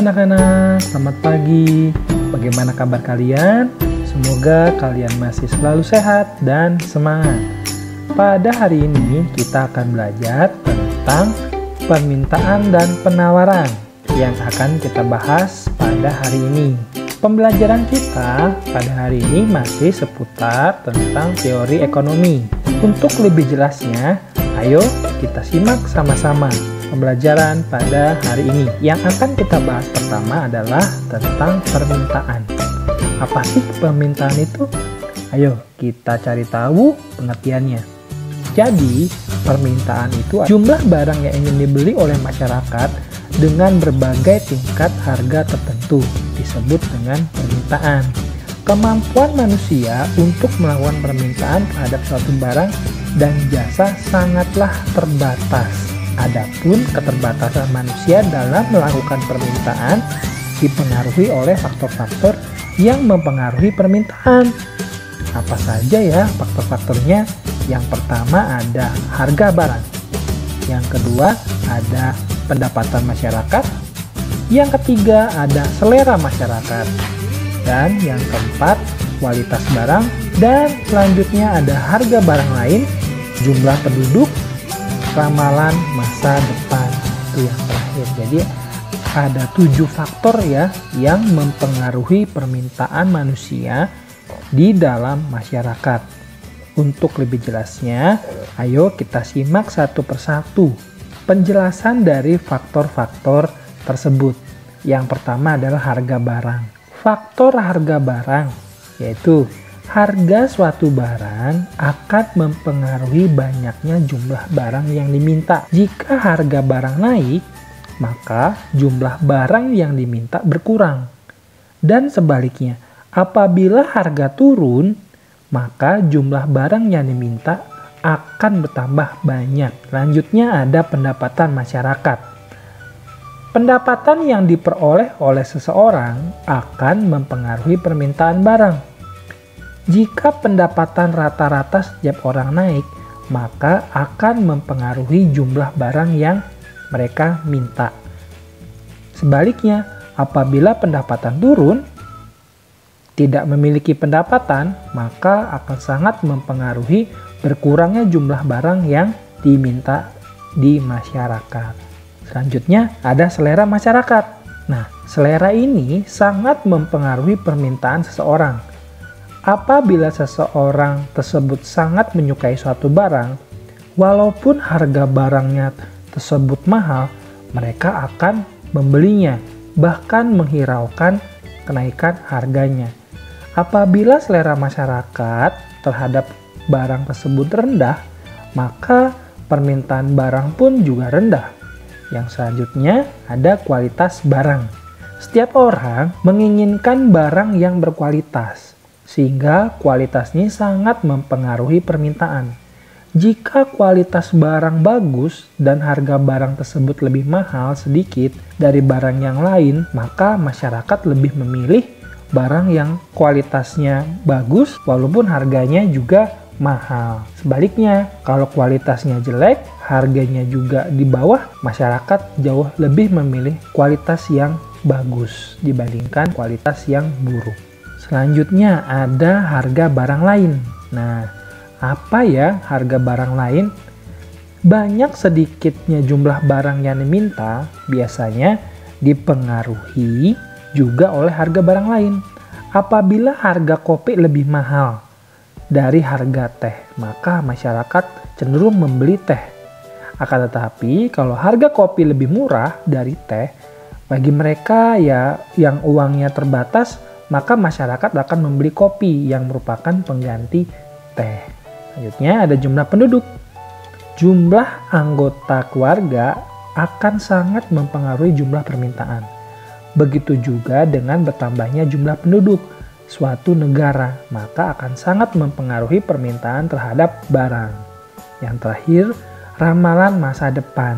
anak-anak, selamat pagi. Bagaimana kabar kalian? Semoga kalian masih selalu sehat dan semangat. Pada hari ini kita akan belajar tentang permintaan dan penawaran yang akan kita bahas pada hari ini. Pembelajaran kita pada hari ini masih seputar tentang teori ekonomi. Untuk lebih jelasnya, ayo kita simak sama-sama pembelajaran pada hari ini. Yang akan kita bahas pertama adalah tentang permintaan. Apa sih permintaan itu? Ayo kita cari tahu pengertiannya. Jadi, permintaan itu jumlah barang yang ingin dibeli oleh masyarakat dengan berbagai tingkat harga tertentu, disebut dengan permintaan. Kemampuan manusia untuk melakukan permintaan terhadap suatu barang dan jasa sangatlah terbatas. Adapun keterbatasan manusia dalam melakukan permintaan dipengaruhi oleh faktor-faktor yang mempengaruhi permintaan. Apa saja ya faktor-faktornya? Yang pertama ada harga barang. Yang kedua ada pendapatan masyarakat. Yang ketiga ada selera masyarakat. Dan yang keempat kualitas barang. Dan selanjutnya ada harga barang lain, jumlah penduduk, ramalan masa depan. Itu yang terakhir. Jadi ada 7 faktor ya yang mempengaruhi permintaan manusia di dalam masyarakat. Untuk lebih jelasnya, ayo kita simak satu persatu penjelasan dari faktor-faktor tersebut. Yang pertama adalah harga barang. Faktor harga barang yaitu harga suatu barang akan mempengaruhi banyaknya jumlah barang yang diminta. Jika harga barang naik, maka jumlah barang yang diminta berkurang. Dan sebaliknya, apabila harga turun, maka jumlah barang yang diminta akan bertambah banyak. Selanjutnya ada pendapatan masyarakat. Pendapatan yang diperoleh oleh seseorang akan mempengaruhi permintaan barang. Jika pendapatan rata-rata setiap orang naik, maka akan mempengaruhi jumlah barang yang mereka minta. Sebaliknya, apabila pendapatan turun, tidak memiliki pendapatan, maka akan sangat mempengaruhi berkurangnya jumlah barang yang diminta di masyarakat. Selanjutnya, ada selera masyarakat. Nah, selera ini sangat mempengaruhi permintaan seseorang. Apabila seseorang tersebut sangat menyukai suatu barang, walaupun harga barangnya tersebut mahal, mereka akan membelinya, bahkan menghiraukan kenaikan harganya. Apabila selera masyarakat terhadap barang tersebut rendah, maka permintaan barang pun juga rendah. Yang selanjutnya ada kualitas barang. Setiap orang menginginkan barang yang berkualitas, sehingga kualitasnya sangat mempengaruhi permintaan. Jika kualitas barang bagus dan harga barang tersebut lebih mahal sedikit dari barang yang lain, maka masyarakat lebih memilih barang yang kualitasnya bagus walaupun harganya juga mahal. Sebaliknya, kalau kualitasnya jelek, harganya juga di bawah, masyarakat jauh lebih memilih kualitas yang bagus dibandingkan kualitas yang buruk. Selanjutnya ada harga barang lain. Nah, apa ya harga barang lain? Banyak sedikitnya jumlah barang yang diminta biasanya dipengaruhi juga oleh harga barang lain. Apabila harga kopi lebih mahal dari harga teh, maka masyarakat cenderung membeli teh. Akan tetapi kalau harga kopi lebih murah dari teh, bagi mereka ya yang uangnya terbatas, maka masyarakat akan membeli kopi yang merupakan pengganti teh. Selanjutnya ada jumlah penduduk. Jumlah anggota keluarga akan sangat mempengaruhi jumlah permintaan. Begitu juga dengan bertambahnya jumlah penduduk suatu negara, maka akan sangat mempengaruhi permintaan terhadap barang. Yang terakhir, ramalan masa depan.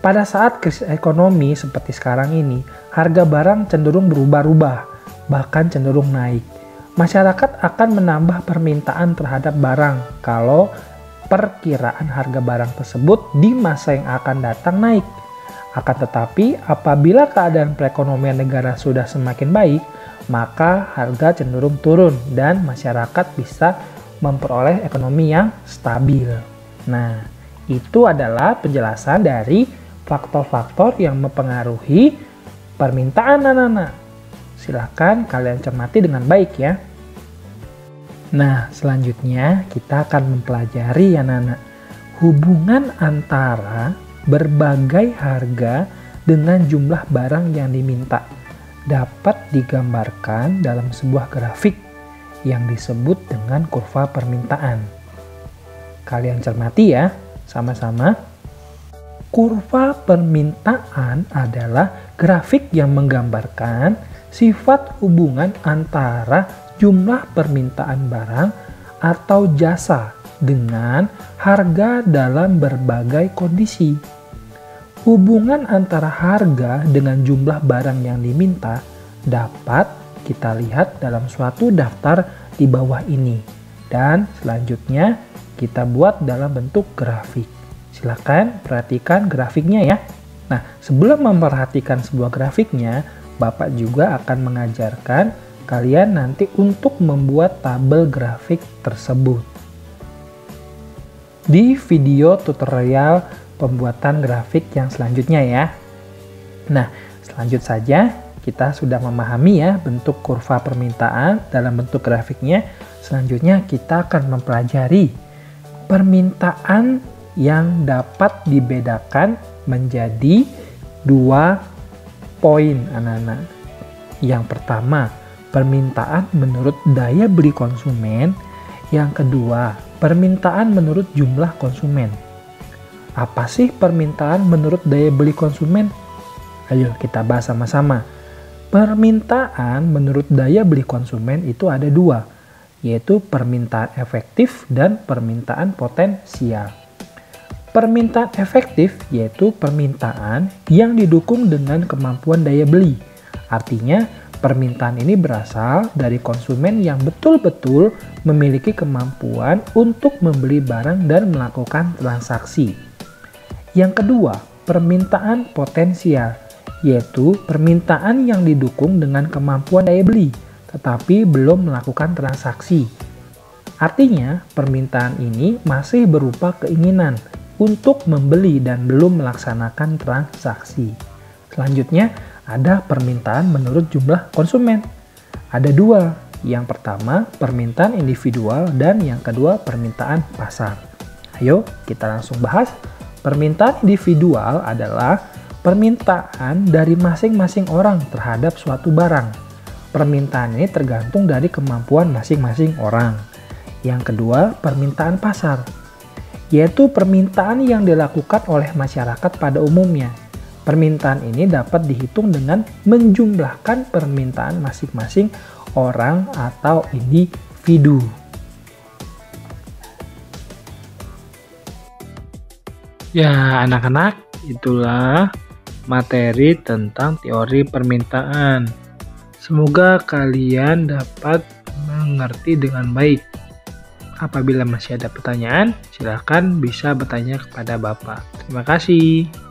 Pada saat krisis ekonomi seperti sekarang ini, harga barang cenderung berubah-ubah, bahkan cenderung naik. Masyarakat akan menambah permintaan terhadap barang kalau perkiraan harga barang tersebut di masa yang akan datang naik. Akan tetapi, apabila keadaan perekonomian negara sudah semakin baik, maka harga cenderung turun dan masyarakat bisa memperoleh ekonomi yang stabil. Nah, itu adalah penjelasan dari faktor-faktor yang mempengaruhi permintaan anak-anak. Silahkan kalian cermati dengan baik ya. Nah, selanjutnya kita akan mempelajari anak-anak hubungan antara berbagai harga dengan jumlah barang yang diminta dapat digambarkan dalam sebuah grafik yang disebut dengan kurva permintaan. Kalian cermati ya, sama-sama. Kurva permintaan adalah grafik yang menggambarkan sifat hubungan antara jumlah permintaan barang atau jasa dengan harga dalam berbagai kondisi. Hubungan antara harga dengan jumlah barang yang diminta dapat kita lihat dalam suatu daftar di bawah ini. Dan selanjutnya kita buat dalam bentuk grafik. Silakan perhatikan grafiknya ya. Nah, sebelum memperhatikan sebuah grafiknya, Bapak juga akan mengajarkan kalian nanti untuk membuat tabel grafik tersebut. Di video tutorial pembuatan grafik yang selanjutnya ya. Nah, selanjut saja kita sudah memahami ya bentuk kurva permintaan dalam bentuk grafiknya. Selanjutnya kita akan mempelajari permintaan yang dapat dibedakan menjadi 2 poin anak-anak. Yang pertama, permintaan menurut daya beli konsumen. Yang kedua, permintaan menurut jumlah konsumen. Apa sih permintaan menurut daya beli konsumen? Ayo kita bahas sama-sama. Permintaan menurut daya beli konsumen itu ada 2, yaitu permintaan efektif dan permintaan potensial. Permintaan efektif yaitu permintaan yang didukung dengan kemampuan daya beli. Artinya, permintaan ini berasal dari konsumen yang betul-betul memiliki kemampuan untuk membeli barang dan melakukan transaksi. Yang kedua, permintaan potensial, yaitu permintaan yang didukung dengan kemampuan daya beli, tetapi belum melakukan transaksi. Artinya, permintaan ini masih berupa keinginan untuk membeli dan belum melaksanakan transaksi. Selanjutnya, ada permintaan menurut jumlah konsumen. Ada 2. Yang pertama, permintaan individual dan yang kedua, permintaan pasar. Ayo, kita langsung bahas. Permintaan individual adalah permintaan dari masing-masing orang terhadap suatu barang. Permintaan ini tergantung dari kemampuan masing-masing orang. Yang kedua, permintaan pasar, yaitu permintaan yang dilakukan oleh masyarakat pada umumnya. Permintaan ini dapat dihitung dengan menjumlahkan permintaan masing-masing orang atau individu. Ya, anak-anak, itulah materi tentang teori permintaan. Semoga kalian dapat mengerti dengan baik. Apabila masih ada pertanyaan, silakan bisa bertanya kepada Bapak. Terima kasih.